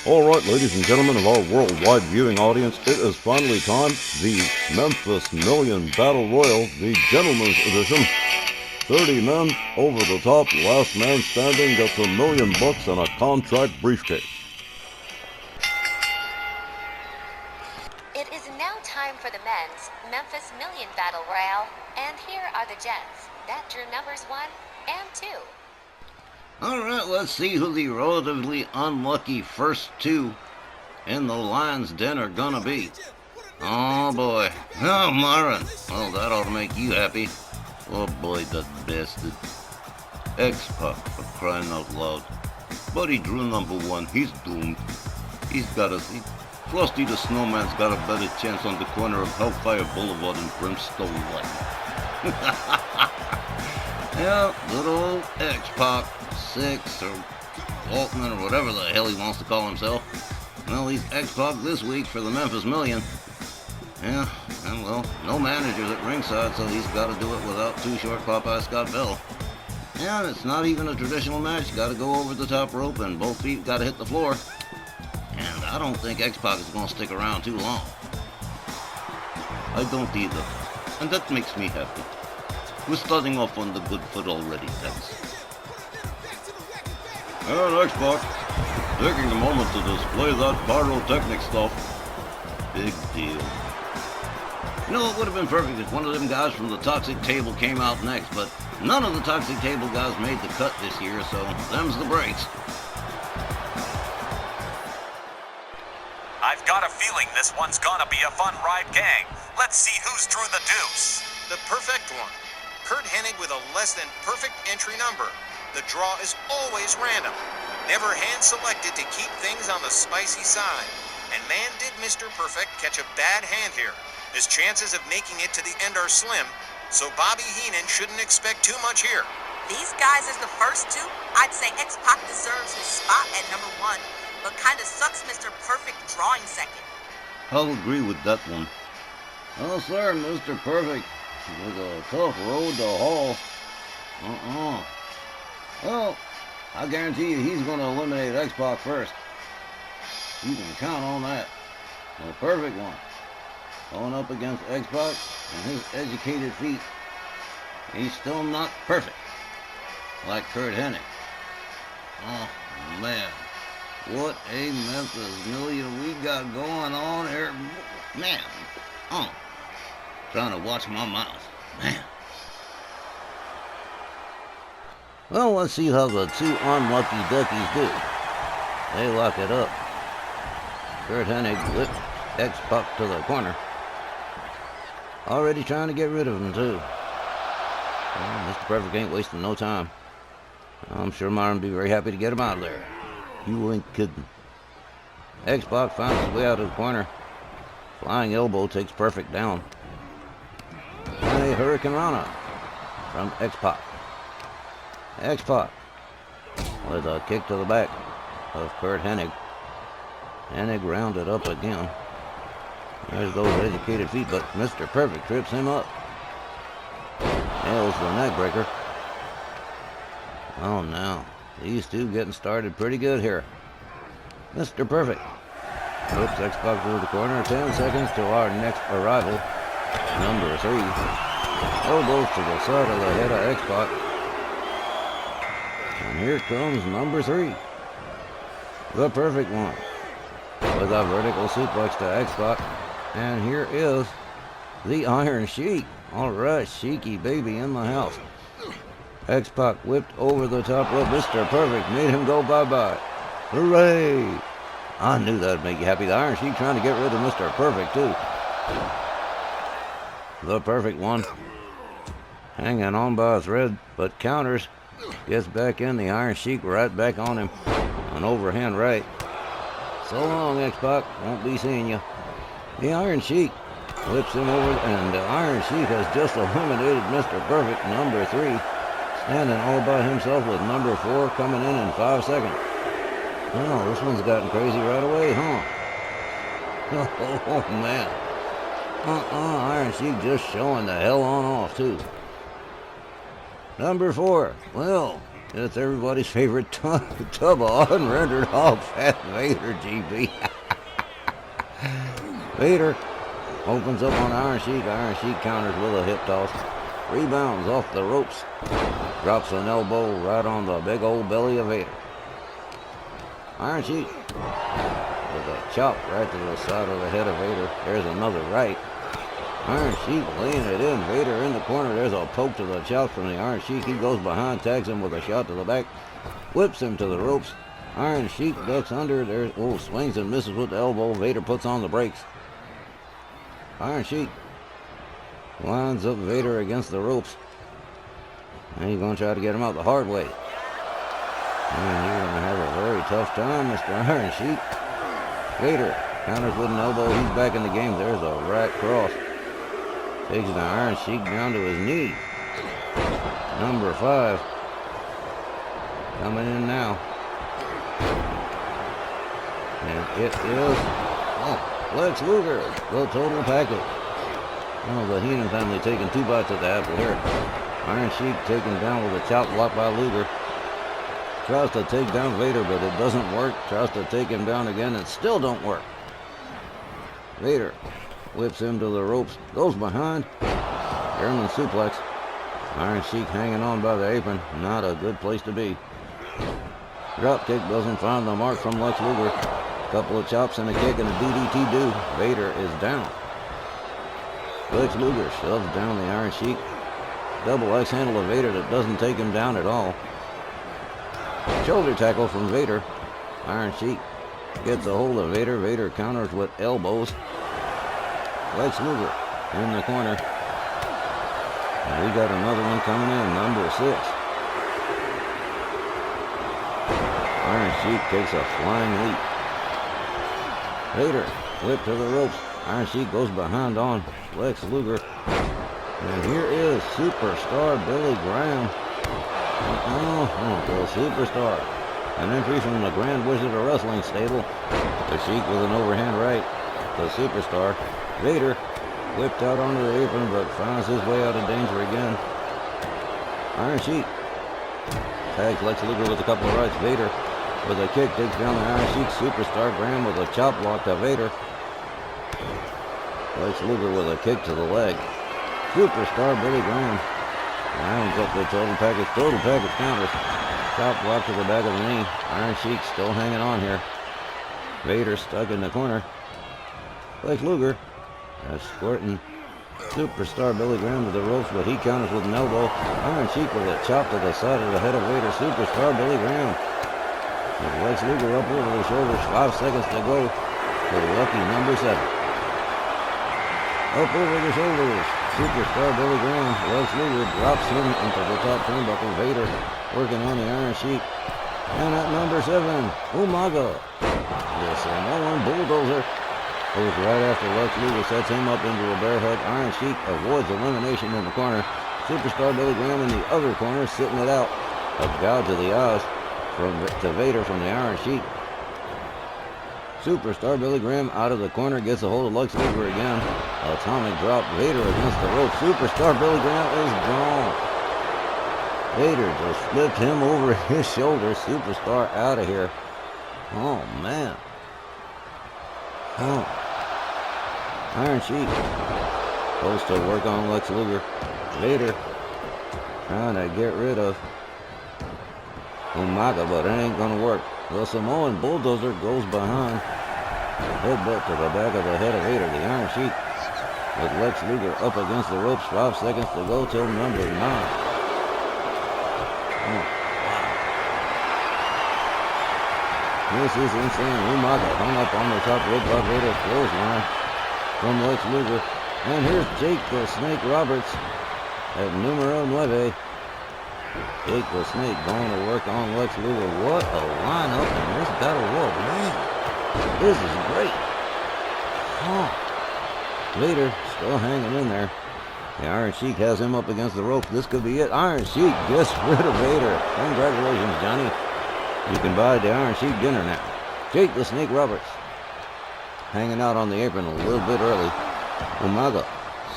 Alright, ladies and gentlemen of our worldwide viewing audience, it is finally time. The Memphis Million Battle Royal, the Gentleman's Edition. 30 men over the top, last man standing gets $1,000,000 and a contract briefcase. It is now time for the men's Memphis Million Battle Royale, and here are the gents that drew numbers 1 and 2. Alright, let's see who the relatively unlucky first two in the lion's den are gonna be. Oh boy. Oh, Myron. Well, that ought to make you happy. Oh boy, that bastard. X-Pac, for crying out loud. But he drew number 1. He's doomed. He's got a... Frosty the Snowman's got a better chance on the corner of Hellfire Boulevard and Brimstone Lane. Yeah, good old X-Pac. 6 or Altman or whatever the hell he wants to call himself. Well, he's X-Pac this week for the Memphis Million. Yeah, and well, no managers at ringside, so he's got to do it without Too Short Popeye Scott Bell. And it's not even a traditional match. Got to go over the top rope and both feet got to hit the floor. And I don't think X-Pac is going to stick around too long. I don't either. And that makes me happy. We're starting off on the good foot already, thanks. And X-Pac, taking a moment to display that pyrotechnic stuff. Big deal. You know, it would have been perfect if one of them guys from the Toxic Table came out next, but none of the Toxic Table guys made the cut this year, so them's the breaks. I've got a feeling this one's gonna be a fun ride, gang. Let's see who's drew the deuce. The perfect one. Kurt Hennig with a less than perfect entry number. The draw is always random, never hand-selected to keep things on the spicy side. And man, did Mr. Perfect catch a bad hand here. His chances of making it to the end are slim, so Bobby Heenan shouldn't expect too much here. These guys as the first two, I'd say X-Pac deserves his spot at number 1, but kinda sucks Mr. Perfect drawing second. I'll agree with that one. Oh, sir, Mr. Perfect. It was a tough road to haul. Well, I guarantee you he's going to eliminate X-Pac first. You can count on that. The perfect one. Going up against X-Pac and his educated feet. He's still not perfect. Like Kurt Hennig. Oh, man. What a Memphis Million we got going on here. Man. Oh. Trying to watch my mouth. Man. Well, let's see how the two unlucky duckies do. They lock it up. Kurt Hennig whipped X-Pac to the corner. Already trying to get rid of him, too. Well, Mr. Perfect ain't wasting no time. I'm sure Myron will be very happy to get him out of there. You ain't kidding. X-Pac finds his way out of the corner. Flying elbow takes Perfect down. And a Hurricane Rana from X-Pac. X-Pac with a kick to the back of Kurt Hennig. Hennig rounded up again. There's those educated feet, but Mr. Perfect trips him up. Nails the neck breaker. Oh, now these two getting started pretty good here. Mr. Perfect whips X-Pac to the corner. 10 seconds to our next arrival. Number 3. Elbows to the side of the head of X-Pac. And here comes number 3. The perfect one. With a vertical suplex to X-Pac. And here is the Iron Sheik. Alright, Sheiky baby in the house. X-Pac whipped over the top rope. Mr. Perfect made him go bye-bye. Hooray! I knew that would make you happy. The Iron Sheik trying to get rid of Mr. Perfect, too. The perfect one. Hanging on by a thread, but counters. Gets back in, the Iron Sheik right back on him. An overhand right. So long, X-Pac. Won't be seeing you. The Iron Sheik whips him over, and the Iron Sheik has just eliminated Mr. Perfect, number 3. Standing all by himself with number 4 coming in 5 seconds. Oh, this one's gotten crazy right away, huh? Oh, man. Iron Sheik just showing the hell on off, too. Number 4. Well, It's everybody's favorite tub of unrendered hog fat Vader, GB. Vader opens up on Iron Sheik. Iron Sheik counters with a hip toss. Rebounds off the ropes. Drops an elbow right on the big old belly of Vader. Iron Sheik with a chop right to the side of the head of Vader. There's another right. Iron Sheik laying it in. Vader in the corner. There's a poke to the chops from the Iron Sheik. He goes behind, tags him with a shot to the back, whips him to the ropes. Iron Sheik ducks under. There's swings and misses with the elbow. Vader puts on the brakes. Iron Sheik lines up Vader against the ropes. And he's going to try to get him out the hard way. And he's going to have a very tough time, Mr. Iron Sheik. Vader counters with an elbow. He's back in the game. There's a right cross. Takes the Iron Sheik down to his knee. Number 5. Coming in now. And it is Lex Luger, the total package. Oh, the Heenan family taking 2 bites at the apple here. Iron Sheik taken down with a chop block by Luger. Tries to take down Vader, but it doesn't work. Tries to take him down again, and still don't work. Vader whips him to the ropes, goes behind. German suplex. Iron Sheik hanging on by the apron. Not a good place to be. Drop kick doesn't find the mark from Lex Luger. Couple of chops and a kick and a DDT do. Vader is down. Lex Luger shoves down the Iron Sheik. Double X handle of Vader that doesn't take him down at all. Shoulder tackle from Vader. Iron Sheik gets a hold of Vader. Vader counters with elbows. Lex Luger in the corner. And we got another one coming in, number 6. Iron Sheik takes a flying leap. Vader whipped to the ropes. Iron Sheik goes behind on Lex Luger. And here is superstar Billy Graham. The superstar. An entry from the Grand Wizard of Wrestling stable. The Sheik with an overhand right. The superstar. Vader whipped out onto the apron, but finds his way out of danger again. Iron Sheik tags Lex Luger with a couple of rights. Vader with a kick takes down the Iron Sheik superstar. Graham with a chop block to Vader. Lex Luger with a kick to the leg. Superstar Billy Graham rounds up the total package. Total package counters. Chop block to the back of the knee. Iron Sheik still hanging on here. Vader stuck in the corner. Lex Luger squirting superstar Billy Graham to the ropes, but he counters with an elbow. Iron Sheik with a chop to the side of the head of Vader. Superstar Billy Graham. With Lex Luger up over the shoulders. 5 seconds to go for lucky number 7. Up over the shoulders. Superstar Billy Graham. Lex Luger drops him into the top turnbuckle. Vader working on the Iron Sheik. And at number 7, Umaga. The Samoan Bulldozer goes right after Lex Luger sets him up into a bear hug. Iron Sheik avoids elimination in the corner. Superstar Billy Graham in the other corner sitting it out. A gouge to the eyes to Vader from the Iron Sheik. Superstar Billy Graham out of the corner gets a hold of Lex Luger again. Atomic drop. Vader against the rope. Superstar Billy Graham is gone. Vader just flipped him over his shoulder. Superstar out of here. Oh, man. Oh. Iron Sheik goes to work on Lex Luger. Vader trying to get rid of Umaga, but it ain't gonna work. The Samoan Bulldozer goes behind. Headbutt to the back of the head of Vader. The Iron Sheik with Lex Luger up against the ropes. 5 seconds to go till number 9. Oh, wow. This is insane. Umaga hung up on the top rope by Vader. Clothesline from Lex Luger. And here's Jake the Snake Roberts at numero 9. Jake the Snake going to work on Lex Luger. What a lineup in this battle royal, man. This is great. Oh. Vader still hanging in there. The Iron Sheik has him up against the ropes. This could be it. Iron Sheik gets rid of Vader. Congratulations, Johnny. You can buy the Iron Sheik dinner now. Jake the Snake Roberts hanging out on the apron a little bit early. Umaga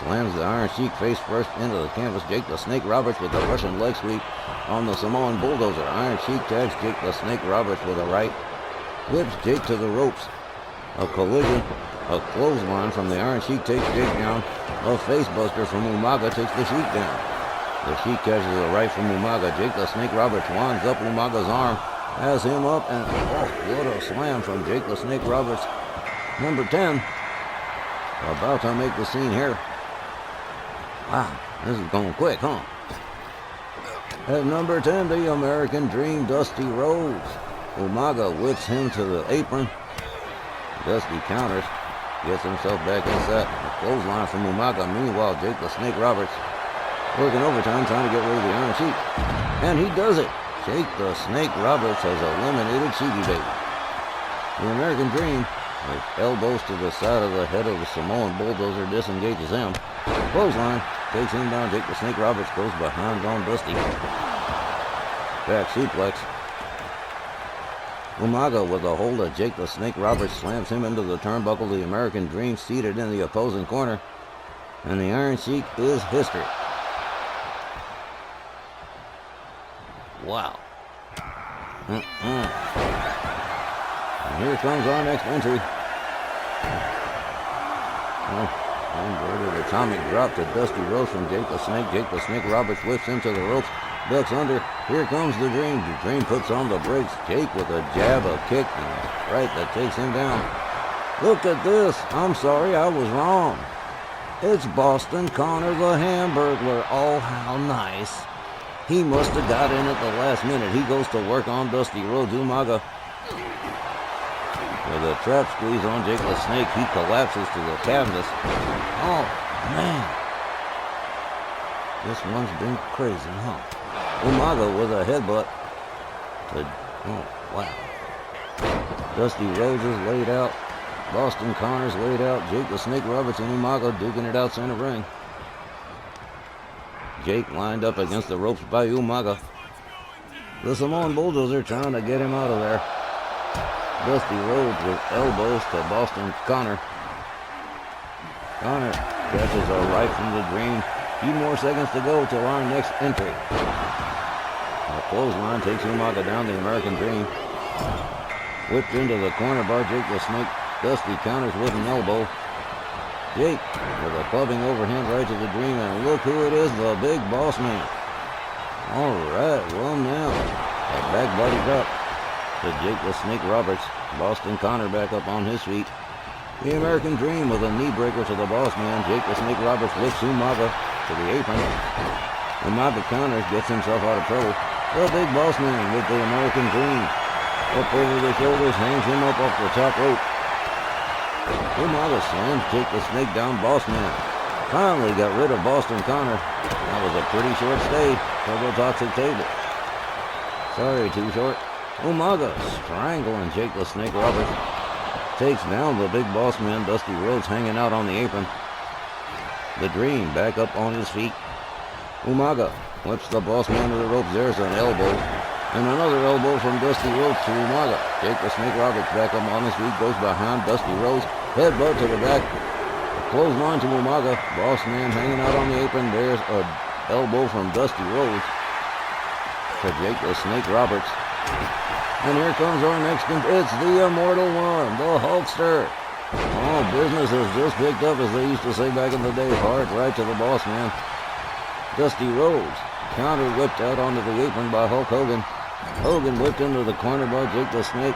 slams the Iron Sheik face first into the canvas. Jake the Snake Roberts with the Russian leg sweep on the Samoan Bulldozer. Iron Sheik tags Jake the Snake Roberts with a right. Whips Jake to the ropes. A collision. A clothesline from the Iron Sheik takes Jake down. A facebuster from Umaga takes the Sheik down. The Sheik catches a right from Umaga. Jake the Snake Roberts winds up Umaga's arm. Has him up and what a slam from Jake the Snake Roberts. Number 10. About to make the scene here. Wow, this is going quick, huh? At number 10, the American Dream, Dusty Rhodes. Umaga whips him to the apron. Dusty counters, gets himself back inside. A clothesline from Umaga. Meanwhile, Jake the Snake Roberts working overtime trying to get rid of the Iron Sheik. And he does it. Jake the Snake Roberts has eliminated Cheeky Baby. The American Dream, with elbows to the side of the head of the Samoan Bulldozer, disengages him. Clothesline takes him down. Jake the Snake Roberts goes behind on Dusty. Back suplex. Umaga with a hold of Jake the Snake Roberts slams him into the turnbuckle. The American Dream seated in the opposing corner. And the Iron Sheik is history. Wow. And here comes our next entry. Inverted atomic drop to Dusty Rhodes from Jake the Snake. Jake the Snake Roberts whips him to the ropes. Ducks under. Here comes the Dream. The Dream puts on the brakes. Jake with a jab, a kick, and a right that takes him down. Look at this. I'm sorry, I was wrong. It's Boston Connor the Hamburglar. Oh, how nice. He must have got in at the last minute. He goes to work on Dusty Rhodes. Umaga with a trap squeeze on Jake the Snake. He collapses to the canvas. Oh, man. This one's been crazy, huh? Umaga with a headbutt. Oh, wow. Dusty Rhodes is laid out. Boston Connor's laid out. Jake the Snake Roberts and Umaga duking it out center ring. Jake lined up against the ropes by Umaga. The Samoan Bulldozer trying to get him out of there. Dusty Rhodes with elbows to Boston Connor. Connor catches a right from the Dream. Few more seconds to go till our next entry. A clothesline takes Umaga down. The American Dream whipped into the corner by Jake the Snake. Dusty counters with an elbow. Jake with a clubbing overhand right to the Dream, and look who it is, the Big Boss Man. All right, well now, a back body drop to Jake the Snake Roberts. Boston Connor back up on his feet. The American Dream with a knee breaker to the Boss Man. Jake the Snake Roberts whips Umaga to the apron. Umaga counters, gets himself out of trouble. The Big Boss Man with the American Dream up over the shoulders, hangs him up off the top rope. Umaga slams Jake the Snake down. Boss Man finally got rid of Boston Connor. That was a pretty short stay for the toxic table. Sorry, too short. Umaga strangling Jake the Snake Roberts. Takes down the Big Boss Man. Dusty Rhodes hanging out on the apron. The Dream back up on his feet. Umaga whips the Boss Man to the ropes. There's an elbow. And another elbow from Dusty Rhodes to Umaga. Jake the Snake Roberts back up on his feet. Goes behind Dusty Rhodes. Headbutt to the back. Clothesline to Umaga. Boss Man hanging out on the apron. There's an elbow from Dusty Rhodes to Jake the Snake Roberts. And here comes our next it's the Immortal One, the Hulkster. Oh, business has just picked up, as they used to say back in the day. Hard right to the Boss Man. Dusty Rhodes counter whipped out onto the apron by Hulk Hogan. Hogan whipped into the corner by Jake the Snake.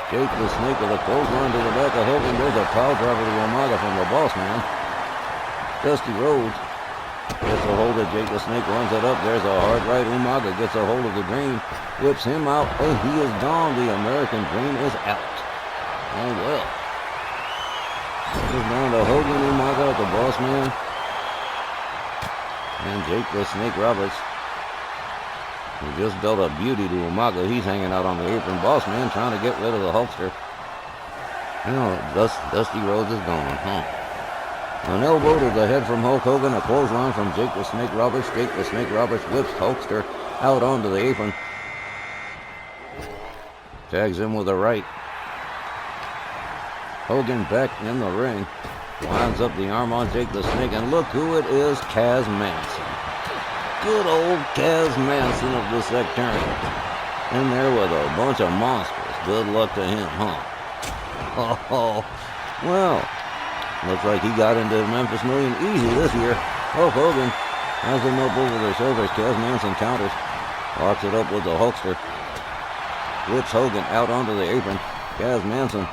Jake the Snake with a clothesline to the back of Hogan. There's a pile driver to Umaga from the Boss Man. Dusty Rhodes gets a hold of Jake the Snake, runs it up. There's a hard right. Umaga gets a hold of the Dream, whips him out, and he is gone. The American Dream is out. Oh well. It's down to Hogan, Umaga, the Boss Man, and Jake the Snake Roberts. He just dealt a beauty to Umaga. He's hanging out on the apron. Boss Man trying to get rid of the Hulkster. You know, Dusty Rhodes is gone, huh? An elbow to the head from Hulk Hogan. A clothesline from Jake the Snake Roberts. Jake the Snake Roberts whips Hulkster out onto the apron. Tags him with a right. Hogan back in the ring. Winds up the arm on Jake the Snake, and look who it is, Kaz Manson. Good old Kaz Manson of the Sectarians. In there with a bunch of monsters. Good luck to him, huh? Oh, well, looks like he got into Memphis Million easy this year. Hulk Hogan has him up over their shoulders. Kaz Manson counters. Locks it up with the Hulkster. Whips Hogan out onto the apron. Kaz Manson,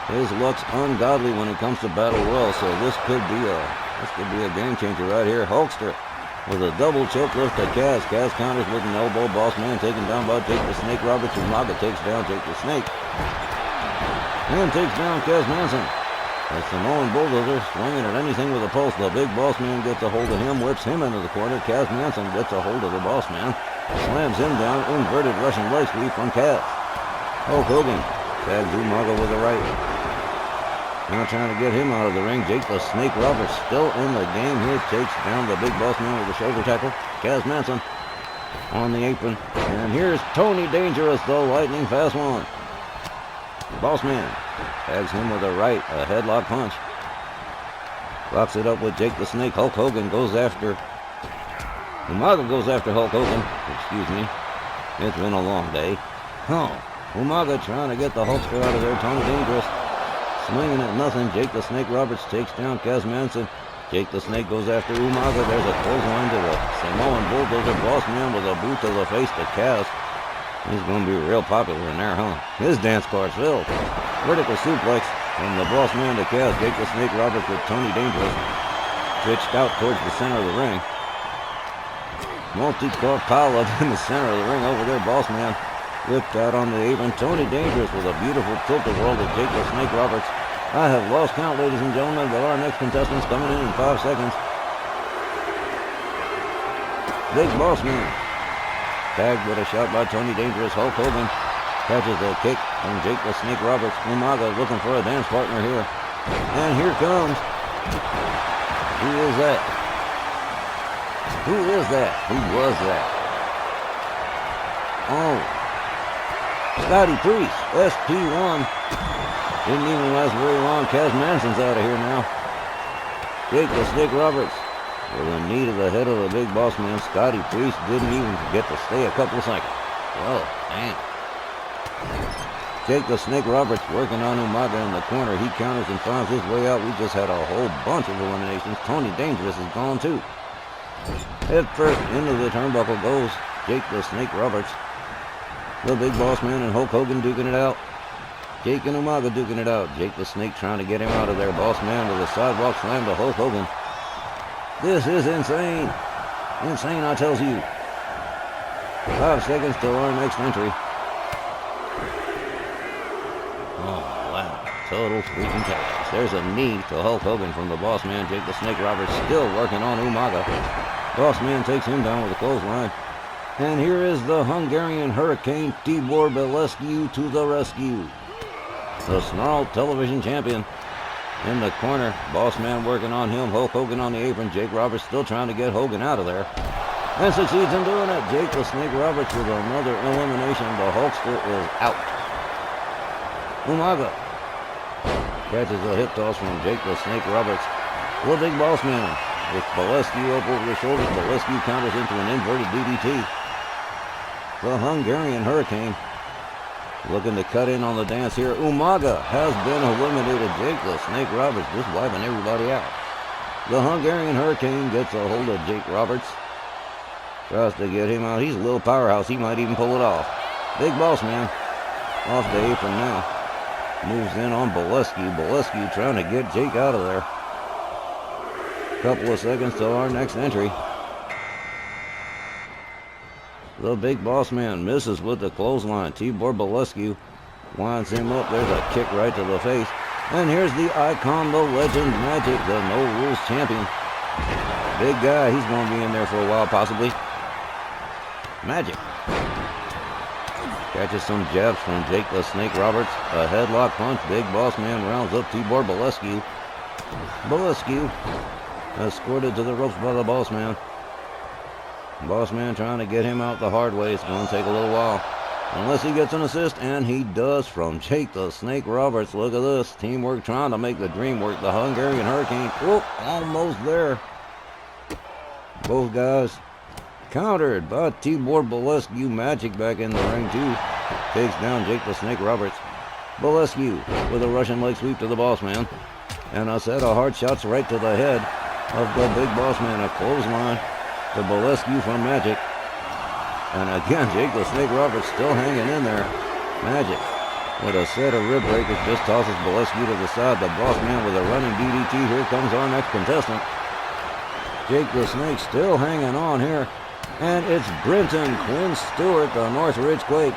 his luck's ungodly when it comes to Battle Royal, so this could be a game changer right here. Hulkster with a double choke lift to Kaz. Kaz counters with an elbow. Boss Man taken down by Jake the Snake Roberts. Umaga takes down Jake the Snake and takes down Kaz Manson. The Samoan Bulldozer swinging at anything with a pulse. The Big Boss Man gets a hold of him, whips him into the corner. Kaz Manson gets a hold of the Boss Man, slams him down. Inverted Russian leg sweep from Kaz. Hulk Hogan tags Umaga with a right. Now trying to get him out of the ring. Jake the Snake Roberts still in the game here. Takes down the Big Boss Man with a shoulder tackle. Kaz Manson on the apron. And here's Tony Dangerous, the lightning fast one. Boss Man tags him with a right, a headlock punch. Locks it up with Jake the Snake. Hulk Hogan goes after... Umaga goes after Hulk Hogan. Excuse me. It's been a long day. Oh, Umaga trying to get the Hulkster out of there. Tony Dangerous swinging at nothing. Jake the Snake Roberts takes down Kaz Manson. Jake the Snake goes after Umaga. There's a clothesline to the Samoan Bulldozer. Boss Man with a boot to the face to Kaz. He's going to be real popular in there, huh? His dance card's filled. Vertical suplex from the Boss Man to Kaz. Jake the Snake Roberts with Tony Dangerous pitched out towards the center of the ring. Multi-core pile-up in the center of the ring over there. Boss Man whipped out on the apron. Tony Dangerous with a beautiful tilt-a-whirl to Jake the Snake Roberts. I have lost count, ladies and gentlemen, but our next contestant's coming in 5 seconds. Big Boss Man tagged with a shot by Tony Dangerous. Hulk Hogan catches a kick from Jake the Snake Roberts. Umaga looking for a dance partner here. And here comes... Who is that? Who is that? Who was that? Oh, Scotty Priest, SP1. Didn't even last very long. Kaz Manson's out of here now. Jake the Snake Roberts with a knee to the head of the Big Boss Man. Scotty Priest didn't even get to stay a couple of seconds. Whoa, damn. Jake the Snake Roberts working on Umaga in the corner. He counters and finds his way out. We just had a whole bunch of eliminations. Tony Dangerous is gone too. Head first into the turnbuckle goes Jake the Snake Roberts. The Big Boss Man and Hulk Hogan duking it out. Jake and Umaga duking it out. Jake the Snake trying to get him out of there. Boss Man with a sidewalk slam to Hulk Hogan. This is insane. Insane, I tells you. 5 seconds till our next entry. Oh, wow. Total freaking chaos. There's a knee to Hulk Hogan from the Boss Man. Jake the Snake Roberts still working on Umaga. Boss Man takes him down with a clothesline. And here is the Hungarian Hurricane, Tibor Belescu to the rescue. The Snarl Television Champion in the corner. Boss Man working on him. Hulk Hogan on the apron. Jake Roberts still trying to get Hogan out of there. And succeeds in doing it. Jake the Snake Roberts with another elimination. The Hulkster is out. Umaga catches a hip toss from Jake the Snake Roberts. The Big Boss Man with Belescu up over the shoulders. Belescu counters into an inverted DDT. The Hungarian Hurricane looking to cut in on the dance here. Umaga has been eliminated. Jake the Snake Roberts just wiping everybody out. The Hungarian Hurricane gets a hold of Jake Roberts. Tries to get him out. He's a little powerhouse. He might even pull it off. Big Boss Man off the apron now. Moves in on Belescu. Belescu trying to get Jake out of there. Couple of seconds till our next entry. The Big Boss Man misses with the clothesline. Tibor Belescu winds him up. There's a kick right to the face. And here's the icon, the legend, Magic, the No Rules champion. Big guy. He's going to be in there for a while, possibly. Magic catches some jabs from Jake the Snake Roberts. A headlock punch. Big Boss Man rounds up Tibor Belescu. Belescu escorted to the ropes by the Boss Man. Boss Man trying to get him out the hard way. It's going to take a little while. unless he gets an assist, and he does from Jake the Snake Roberts. Look at this. Teamwork trying to make the dream work. The Hungarian Hurricane. Whoop, almost there. Both guys countered by Tibor Bolescu. Magic back in the ring, too. Takes down Jake the Snake Roberts. Bolescu with a Russian leg sweep to the boss man. And a set of hard shots right to the head of the big boss man. A clothesline to Bolescu from Magic. And again, Jake the Snake Roberts still hanging in there. Magic with a set of rib breakers just tosses Bolescu to the side. The boss man with a running DDT. Here comes our next contestant. Jake the Snake still hanging on here. And it's Brenton Quinn Stewart, the Northridge Quake.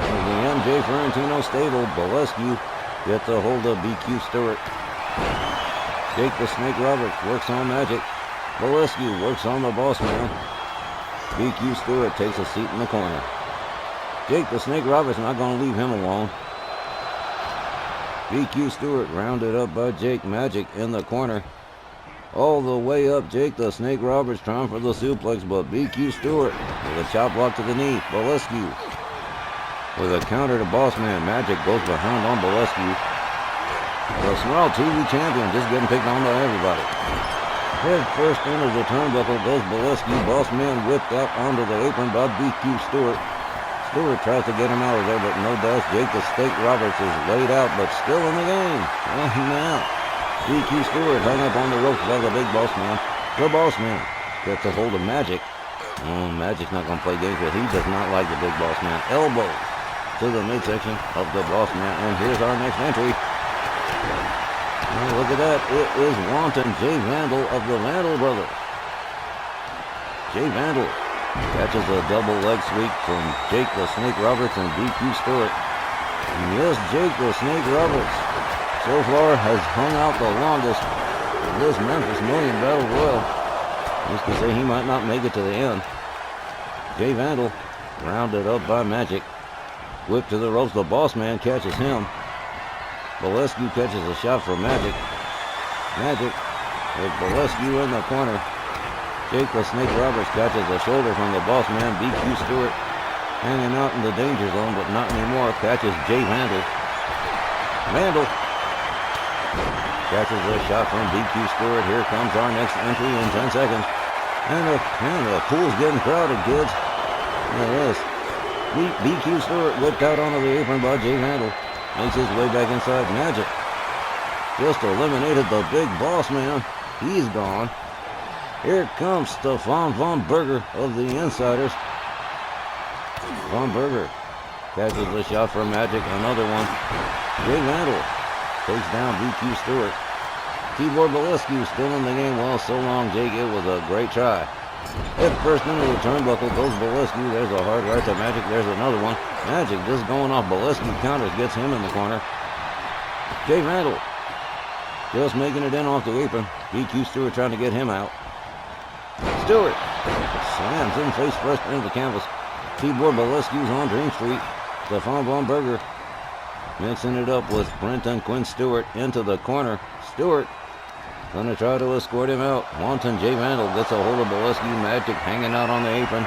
Of the MJ Ferrantino stable. Bolescu gets a hold of BQ Stewart. Jake the Snake Roberts works on Magic. Bolescu works on the boss man. BQ Stewart takes a seat in the corner. Jake the Snake Roberts not going to leave him alone. BQ Stewart rounded up by Jake. Magic in the corner. All the way up, Jake the Snake Roberts trying for the suplex, but BQ Stewart with a chop block to the knee. Bolescu with a counter to boss man. Magic goes behind on Bolescu. The Snarl TV champion just getting picked on by everybody. Head first into the turnbuckle goes Bolescu. Boss man whipped out onto the apron by BQ Stewart. Stewart tries to get him out of there, but no does. Jake the Snake Roberts is laid out, but still in the game. Now, BQ Stewart hung up on the ropes by the big boss man. The boss man gets a hold of Magic. Magic's not going to play games with. He does not like the big boss man. Elbows to the midsection of the boss man. And here's our next entry. Look at that. It is Wanton Jay Vandal of the Vandal Brothers. Jay Vandal catches a double leg sweep from Jake the Snake Roberts and BQ Stewart. And yes, Jake the Snake Roberts so far has hung out the longest in this Memphis Million Battle Royal. Just to say he might not make it to the end. Jay Vandal rounded up by Magic. Whip to the ropes. The boss man catches him. Bolescu catches a shot from Magic. Magic with Bolescu in the corner. Jake the Snake Roberts catches a shoulder from the boss man. BQ Stewart hanging out in the danger zone, but not anymore. Catches Jay Vandal. Vandal catches a shot from BQ Stewart. Here comes our next entry in 10 seconds. And the pool's getting crowded, kids. Look at this. BQ Stewart whipped out onto the apron by Jay Vandal. Makes his way back inside. Magic just eliminated the big boss man. He's gone. Here comes Stefan Von Berger of the Insiders. Von Berger catches a shot from Magic. Another one. Jay Vandal takes down BQ Stewart. Tibor Bolescu still in the game. Well, so long, Jake. It was a great try. Head first into the turnbuckle goes Bolescu. There's a hard right to Magic. There's another one. Magic just going off. Bolescu counters, gets him in the corner. Jay Vandal just making it in off the apron. BQ Stewart trying to get him out. Stewart slams him face first into the canvas. Tibor Bolescu's on Dream Street. Stefan Von Berger mixing it up with Brenton Quinn Stewart into the corner. Stewart gonna try to escort him out. Wanton Jay Vandal gets a hold of Bolescu. Magic hanging out on the apron.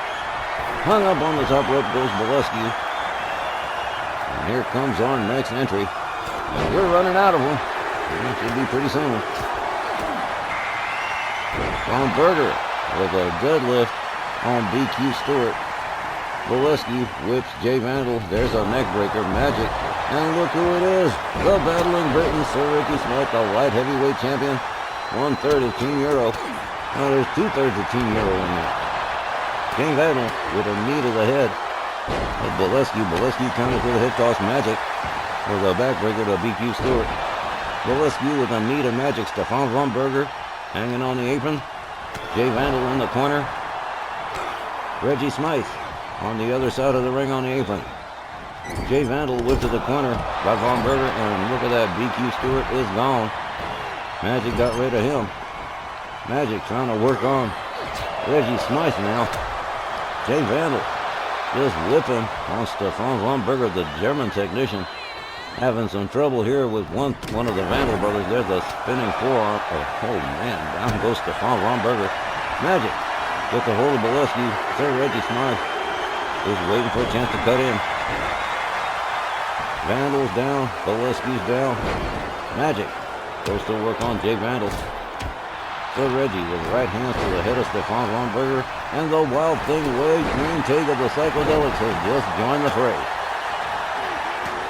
Hung up on the top rope goes Bolescu. And here comes our next entry. And we're running out of them. It should be pretty soon. Von Berger with a deadlift on BQ Stewart. Bolescu whips Jay Vandal. There's a neck breaker. Magic. And look who it is. The battling Briton, Sir Ricky Smith, the light heavyweight champion. 1/3 of Team Euro. Now there's 2/3 of Team Euro in there. Jay Vandal with a knee to the head of Bolescu. Bolescu countered with a hip toss. Magic with a backbreaker to BQ Stewart. Bolescu with a knee to Magic. Stefan Von Berger hanging on the apron. Jay Vandal in the corner. Reggie Smythe on the other side of the ring on the apron. Jay Vandal whipped to the corner by Von Berger, and look at that, BQ Stewart is gone. Magic got rid of him. Magic trying to work on Reggie Smythe now. Jay Vandal just whipping on Stefan Von Berger, the German technician. Having some trouble here with one of the Vandal brothers. There's a spinning forearm. Oh man, down goes Stefan Von Berger. Magic gets a hold of Bolescu. Sir Reggie Smythe is waiting for a chance to cut in. Vandal's down. Bolesky's down. Magic goes to work on Jay Vandal. So Reggie with right hands to the head of Stefan Von Berger, and the Wild Thing Wayne Tague of the Psychedelics has just joined the fray.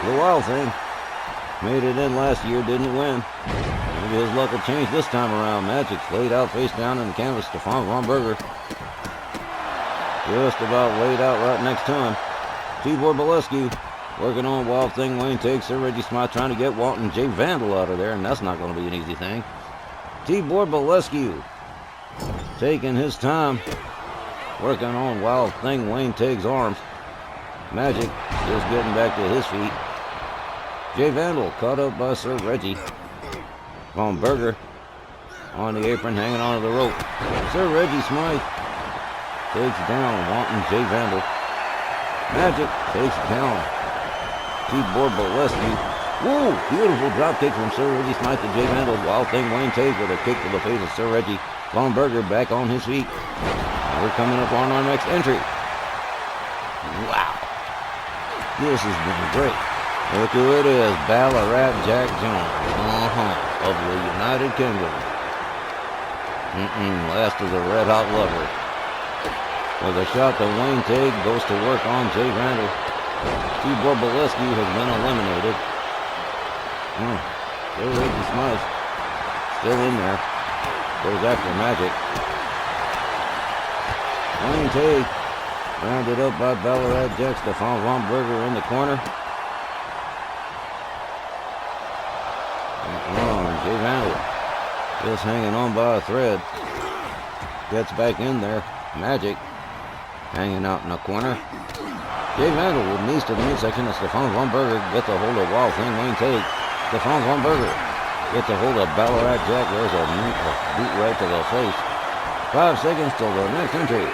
The Wild Thing made it in last year, didn't win. Maybe his luck will change this time around. Magic's laid out face down in the canvas. Stefan Von Berger just about laid out right next to him. Tibor Bolesky working on Wild Thing Wayne Tague. Sir Reggie Smythe trying to get Walton Jay Vandal out of there, and that's not going to be an easy thing. Tibor Bolesky taking his time working on Wild Thing Wayne Tague's arms. Magic just getting back to his feet. Jay Vandal caught up by Sir Reggie. Von Berger on the apron hanging onto the rope. Sir Reggie Smythe takes down Wanton Jay Vandal. Magic takes down Tibor Bolesky. Woo! Beautiful drop kick from Sir Reggie Smythe to Jay Vandal. Wild Thing Wayne Tague with a kick to the face of Sir Reggie. Von Berger back on his feet. We're coming up on our next entry. Wow. This has been great. Look who it is. Ballarat Jack Jones. Of the United Kingdom. Last of the Red Hot Lover. With a shot to Wayne Tague, goes to work on Jay Vandal. Tibor Bolesky has been eliminated. Sir Reggie Smythe still in there. Goes after Magic. Wayne Tague rounded up by Ballarat Jack. Stefan Von Berger in the corner. Jay Vandal just hanging on by a thread. Gets back in there. Magic hanging out in the corner. Jay Vandal with knees to the midsection of Stefan Von Berger gets a hold of Wild Thing Wayne Tague. Stefan Von Berger gets a hold of Ballarat Jack. There's a boot right to the face. 5 seconds till the next entry.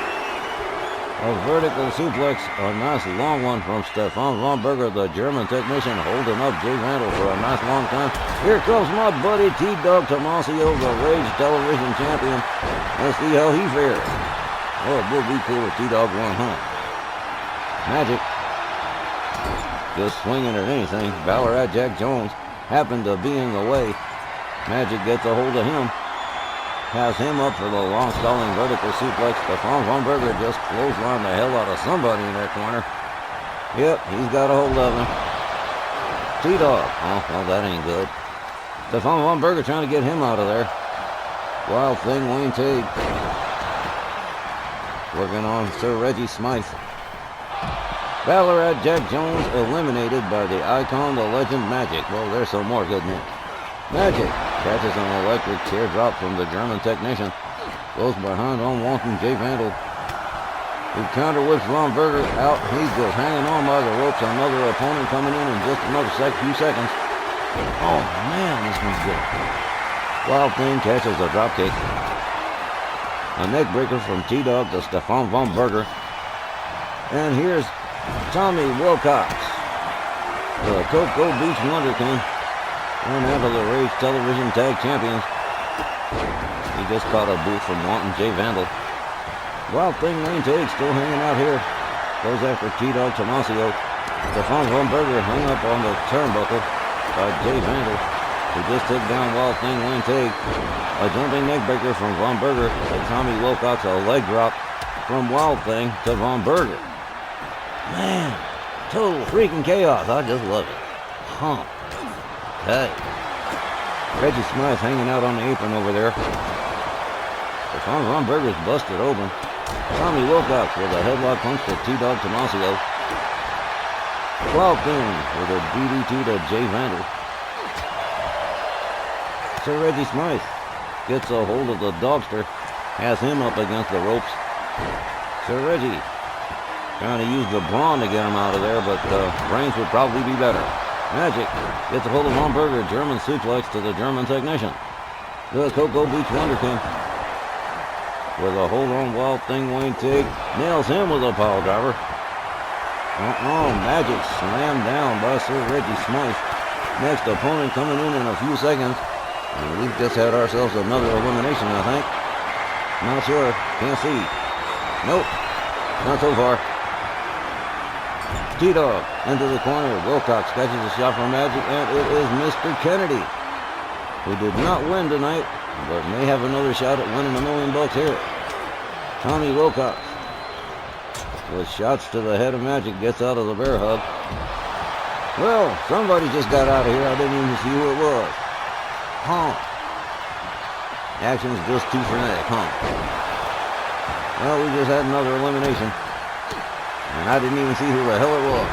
A vertical suplex, a nice long one from Stefan Von Berger, the German technician, holding up Jay Vandal for a nice long time. Here comes my buddy T-Dog Tomasio, the Rage Television Champion. Let's see how he fares. Oh, it would be cool if T-Dog won, huh? Magic just swinging at anything. Ballarat Jack Jones happened to be in the way. Magic gets a hold of him. Has him up for the long stalling vertical suplex. Stefan Von Berger just clotheslined the hell out of somebody in that corner. Yep, he's got a hold of him. T-Dog. Oh, well, that ain't good. Stefan Von Berger trying to get him out of there. Wild Thing Wayne Tague working on Sir Reggie Smythe. Ballarat Jack Jones eliminated by the icon, the legend Magic. Well, there's some more good news. Magic catches an electric teardrop from the German technician. Goes behind on Wanton Jay Vandal. He counter whips Von Berger out. He's just hanging on by the ropes. Another opponent coming in just another few seconds. Oh man, this one's good. Wild Thing catches a drop kick. A neck breaker from T-Dog to Stefan Von Berger. And here's Tommy Wilcox, the Cocoa Beach Wonderkin, one half of the Rage Television Tag Champions. He just caught a boot from Wanton Jay Vandal. Wild Thing Wayne Tague still hanging out here. Goes after T-Dog Tomasio. Stefan Von Berger hung up on the turnbuckle by Jay Vandal, who just took down Wild Thing Wayne Tague. A jumping neckbreaker from Von Berger to Tommy Wilcox. A leg drop from Wild Thing to Von Berger. Man, total freaking chaos. I just love it. Huh. Hey. Reggie Smythe hanging out on the apron over there. Stefan Von Berger's busted open. Tommy Wilcox with a headlock punch to T-Dog Tomasio. Wild Thing with a DDT to Jay Vandal. Sir Reggie Smythe gets a hold of the Dogster. Has him up against the ropes. Sir Reggie trying to use the brawn to get him out of there, but brains would probably be better. Magic gets a hold of Von Berger. German suplex to the German technician. The Cocoa Beach Wonderkin with a hold on Wild Thing Wayne Tague. Nails him with a pile driver. Magic slammed down by Sir Reggie Smythe. Next opponent coming in a few seconds. And we've just had ourselves another elimination, I think. Not sure. Can't see. Nope. Not so far. T-Dog into the corner. Wilcox catches a shot from Magic, and it is Mr. Kennedy, who did not win tonight, but may have another shot at winning $1 million here. Tommy Wilcox, with shots to the head of Magic, gets out of the bear hug. Well, somebody just got out of here. I didn't even see who it was. Huh. Action's just too frenetic, huh? Well, we just had another elimination, and I didn't even see who the hell it was.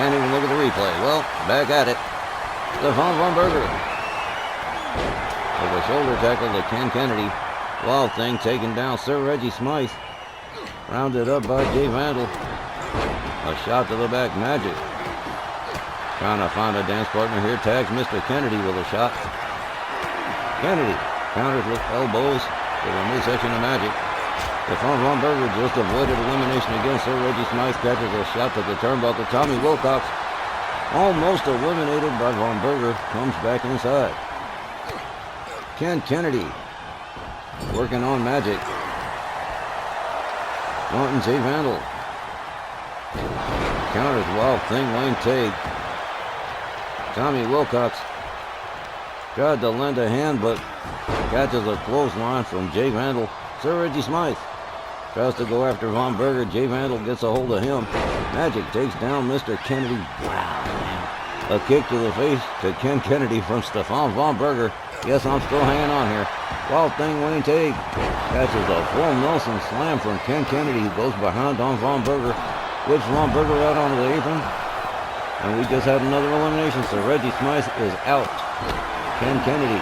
Can't even look at the replay. Well, back at it. Stefan Von Berger with a shoulder tackle to Ken Kennedy. Wild Thing taking down Sir Reggie Smythe. Rounded up by Jay Vandal. A shot to the back. Magic trying to find a dance partner here. Tags Mr. Kennedy with a shot. Kennedy counters with elbows to the midsection of Magic. Stefan Von Berger just avoided elimination again. Sir Reggie Smythe catches a shot to the turnbuckle. Tommy Wilcox, almost eliminated by Von Berger, comes back inside. Ken Kennedy working on Magic. Wanting Jay Vandal. Counters Wild Thing, Wayne Tague. Tommy Wilcox tried to lend a hand, but catches a clothesline from Jay Vandal. Sir Reggie Smythe tries to go after Von Berger. Jay Vandal gets a hold of him. Magic takes down Mr. Kennedy. Wow, man. A kick to the face to Ken Kennedy from Stefan Von Berger. Yes, I'm still hanging on here. Wild Thing, Wayne Tague catches a full Nelson slam from Ken Kennedy, who goes behind on Von Berger. Whips Von Berger out onto the apron. And we just had another elimination, so Reggie Smythe is out. Ken Kennedy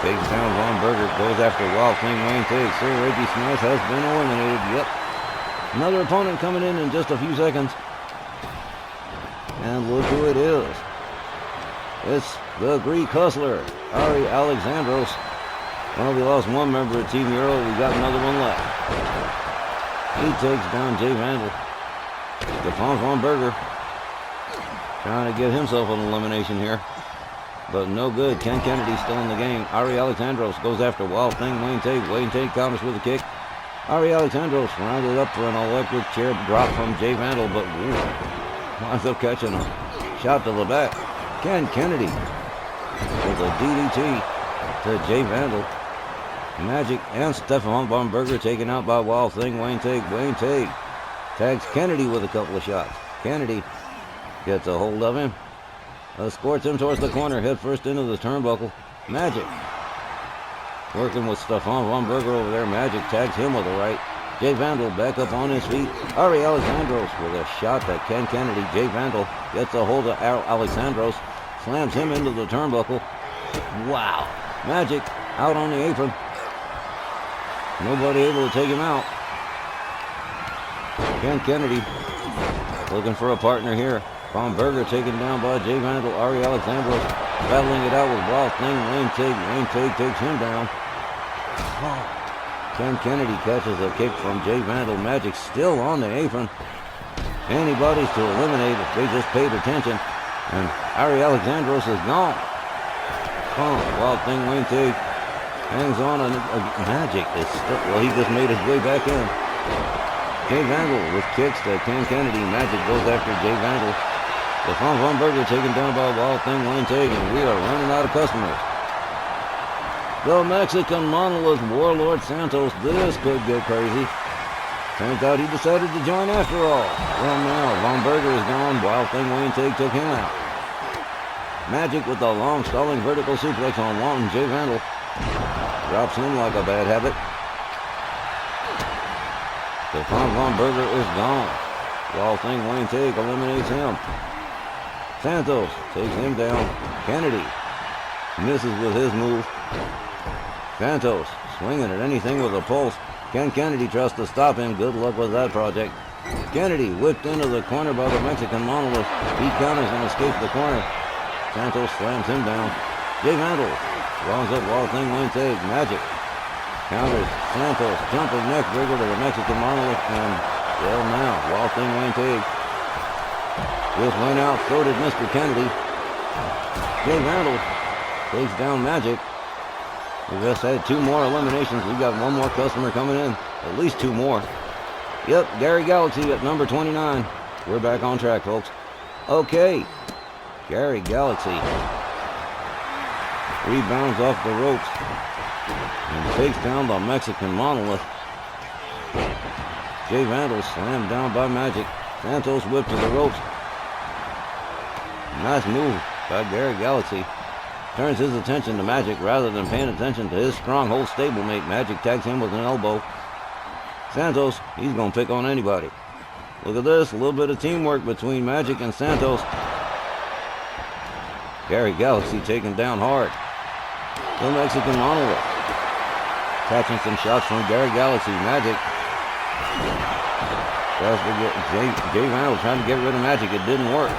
takes down Von Berger, goes after Wild Thing, Wayne Tague. Sir Reggie Smythe has been eliminated. Yep. Another opponent coming in just a few seconds. And look who it is. It's the Greek Hustler, Ari Alexandros. Well, we lost one member of Team Euro. We got another one left. He takes down Jay Vandal. Stefan Von Berger trying to get himself an elimination here, but no good. Ken Kennedy still in the game. Ari Alexandros goes after Wild Thing, Wayne Tague. Wayne Tague counters with a kick. Ari Alexandros rounded up for an electric chair drop from Jay Vandal, but winds up catching a shot to the back. Ken Kennedy with a DDT to Jay Vandal. Magic and Stefan Von Berger taken out by Wild Thing, Wayne Tague. Wayne Tague tags Kennedy with a couple of shots. Kennedy gets a hold of him. Escorts him towards the corner, head first into the turnbuckle. Magic working with Stefan Von Berger over there. Magic tags him with a right. Jay Vandal back up on his feet. Ari Alexandros with a shot to Ken Kennedy. Jay Vandal gets a hold of Alexandros, slams him into the turnbuckle. Wow. Magic out on the apron. Nobody able to take him out. Ken Kennedy looking for a partner here. Von Berger taken down by Jay Vandal. Ari Alexandros battling it out with Wild Thing, Wayne Tague. Wayne Tague takes him down. Ken Kennedy catches a kick from Jay Vandal. Magic still on the apron. Anybody's to eliminate if they just paid attention. And Ari Alexandros is gone. Wild Thing, Wayne Tague hangs on, and Magic is still, well, he just made his way back in. Jay Vandal with kicks to Ken Kennedy. Magic goes after Jay Vandal. Stefan Von Berger taken down by Wild Thing, Wayne Tague, and we are running out of customers. The Mexican monolith Warlord Santos. This could get crazy. Turns out he decided to join after all. Well, now Von Berger is gone. Wild Thing, Wayne Tague took him out. Magic with the long stalling vertical suplex on Wanton. Jay Vandal drops him like a bad habit. Stefan Von Berger is gone. Wild Thing, Wayne Tague eliminates him. Santos takes him down. Kennedy misses with his move. Santos swinging at anything with a pulse. Ken Kennedy tries to stop him. Good luck with that project. Kennedy whipped into the corner by the Mexican monolith. He counters and escapes the corner. Santos slams him down. Jay Vandal rounds up Wild Thing, Wayne Tague. Magic counters Santos. Jumping neck breaker to the Mexican monolith. And well, now Wild Thing, Wayne Tague just went out. So did Mr. Kennedy. Jay Vandal takes down Magic. We just had two more eliminations. We got one more customer coming in. At least two more. Yep, Gary Galaxy at number 29. We're back on track, folks. Okay, Gary Galaxy rebounds off the ropes and takes down the Mexican Monolith. Jay Vandal slammed down by Magic. Santos whipped to the ropes. Nice move by Gary Galaxy. Turns his attention to Magic rather than paying attention to his stronghold stablemate. Magic tags him with an elbow. Santos, he's going to pick on anybody. Look at this, a little bit of teamwork between Magic and Santos. Gary Galaxy taken down hard. The Mexican Monolith. Catching some shots from Gary Galaxy. Magic tries to get Jay Vandal trying to get rid of Magic. It didn't work.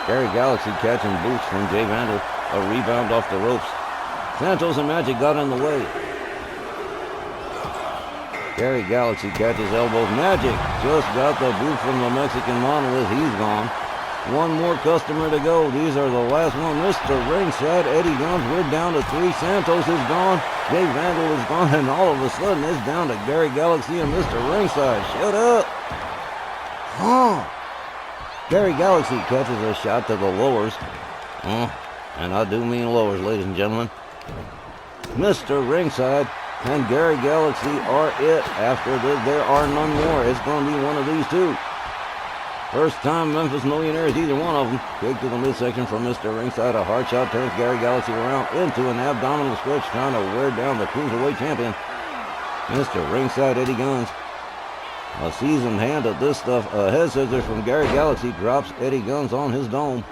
Gary Galaxy catching boots from Jay Vandal. A rebound off the ropes. Santos and Magic got in the way. Gary Galaxy catches elbows. Magic just got the boot from the Mexican Monolith. He's gone. One more customer to go. These are the last one. Mr. Ringside, Eddie Guns. We're down to 3. Santos is gone. Jay Vandal is gone. And all of a sudden it's down to Gary Galaxy and Mr. Ringside. Shut up. Gary Galaxy catches a shot to the lowers. And I do mean lowers, ladies and gentlemen. Mr. Ringside and Gary Galaxy are it. After this, there are none more. It's going to be one of these two. First time Memphis Millionaires, either one of them. Kick to the midsection from Mr. Ringside. A hard shot turns Gary Galaxy around into an abdominal switch, trying to wear down the Cruiserweight champion. Mr. Ringside, Eddie Guns. A seasoned hand at this stuff. A head scissors from Gary Galaxy drops Eddie Guns on his dome.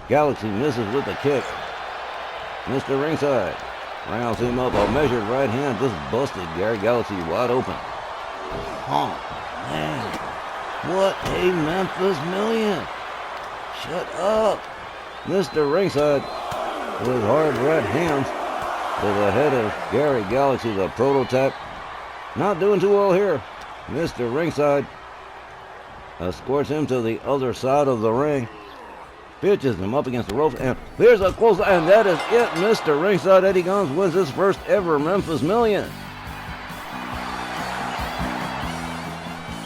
Galaxy misses with the kick. Mr. Ringside rounds him up. A measured right hand just busted Gary Galaxy wide open. Oh, man. What a Memphis Million. Shut up. Mr. Ringside with hard right hands to the head of Gary Galaxy, the prototype. Not doing too well here. Mr. Ringside escorts him to the other side of the ring. Pitches him up against the ropes, and there's a close, and that is it. Mr. Ringside, Eddie Guns wins his first ever Memphis Million.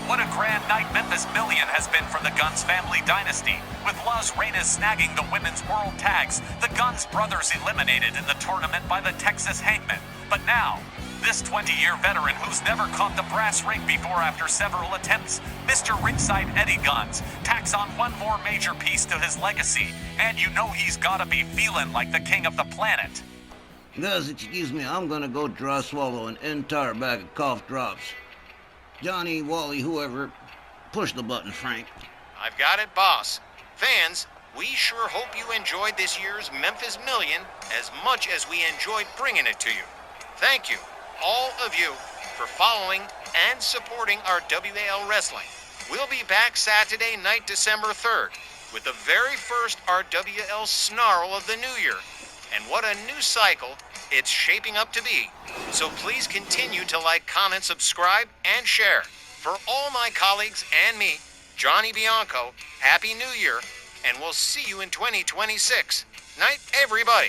What a grand night Memphis Million has been for the Guns family dynasty. With Las Reinas snagging the women's world tags, the Guns brothers eliminated in the tournament by the Texas Hangman. But now, this 20-year veteran who's never caught the brass ring before after several attempts, Mr. Ringside Eddie Guns, tacks on one more major piece to his legacy, and you know he's gotta be feeling like the king of the planet. Guys, excuse me, I'm gonna go dry swallow an entire bag of cough drops. Johnny, Wally, whoever, push the button, Frank. I've got it, boss. Fans, we sure hope you enjoyed this year's Memphis Million as much as we enjoyed bringing it to you. Thank you, all of you, for following and supporting our WAL Wrestling. We'll be back Saturday night, December 3rd, with the very first RWL Snarl of the new year. And what a new cycle it's shaping up to be. So please continue to like, comment, subscribe, and share. For all my colleagues and me, Johnny Bianco, Happy New Year, and we'll see you in 2026. Night, everybody.